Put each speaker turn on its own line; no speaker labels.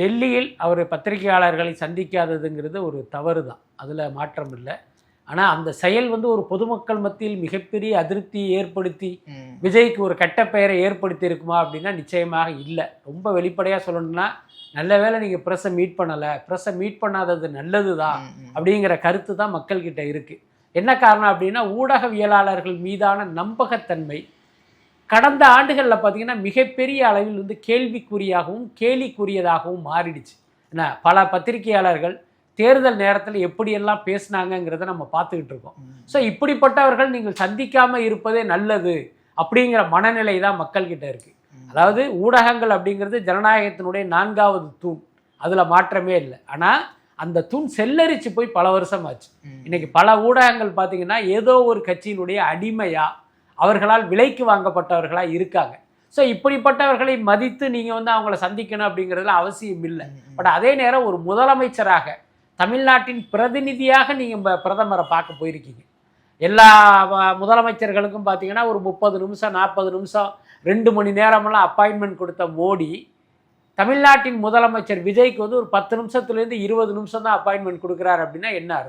டெல்லியில் அவர் பத்திரிகையாளர்களை சந்திக்காததுங்கிறது ஒரு தவறு தான், அதில் மாற்றம் இல்லை. ஆனால் அந்த செயல் வந்து ஒரு பொதுமக்கள் மத்தியில் மிகப்பெரிய அதிருப்தியை ஏற்படுத்தி விஜய்க்கு ஒரு கெட்ட பெயரை ஏற்படுத்தி இருக்குமா அப்படின்னா நிச்சயமாக இல்லை. ரொம்ப வெளிப்படையாக சொல்லணும்னா, நல்ல வேளை நீங்கள் ப்ரெஸ்ஸை மீட் பண்ணலை, ப்ரெஸ்ஸை மீட் பண்ணாதது நல்லது தான் அப்படிங்கிற கருத்து தான் மக்கள்கிட்ட இருக்குது. என்ன காரணம் அப்படின்னா, ஊடகவியலாளர்கள் மீதான நம்பகத்தன்மை கடந்த ஆண்டுகளில் பார்த்திங்கன்னா மிகப்பெரிய அளவில் வந்து கேள்விக்குறியாகவும் கேலிக்குரியதாகவும் மாறிடுச்சு. என்ன, பல பத்திரிகையாளர்கள் தேர்தல் நேரத்தில் எப்படியெல்லாம் பேசினாங்கங்கிறத நம்ம பார்த்துக்கிட்டு இருக்கோம். ஸோ இப்படிப்பட்டவர்கள் நீங்கள் சந்திக்காமல் இருப்பதே நல்லது அப்படிங்கிற மனநிலை தான் மக்கள்கிட்ட இருக்குது. அதாவது ஊடகங்கள் அப்படிங்கிறது ஜனநாயகத்தினுடைய 4வது தூண், அதில் மாற்றமே இல்லை. ஆனால் அந்த தூண் செல்லரிச்சு போய் பல வருஷம் ஆச்சு. இன்னைக்கு பல ஊடகங்கள் பார்த்தீங்கன்னா ஏதோ ஒரு கட்சியினுடைய அடிமையாக அவர்களால் விலைக்கு வாங்கப்பட்டவர்களாக இருக்காங்க. ஸோ இப்படிப்பட்டவர்களை மதித்து நீங்கள் வந்து அவங்கள சந்திக்கணும் அப்படிங்கிறதுல அவசியம் இல்லை. பட் அதே நேரம் ஒரு முதலமைச்சராக தமிழ்நாட்டின் பிரதிநிதியாக நீங்கள் பிரதமரை பார்க்க போயிருக்கீங்க. எல்லா முதலமைச்சர்களுக்கும் பார்த்தீங்கன்னா ஒரு 30 நிமிஷம் 40 நிமிஷம் 2 மணி நேரமெல்லாம் அப்பாயின்மெண்ட் கொடுத்த மோடி தமிழ்நாட்டின் முதலமைச்சர் விஜய்க்கு வந்து ஒரு 10 நிமிஷத்துலேருந்து 20 நிமிஷம் தான் அப்பாயின்மெண்ட் கொடுக்குறாரு அப்படின்னா என்ன அர்த்தம்?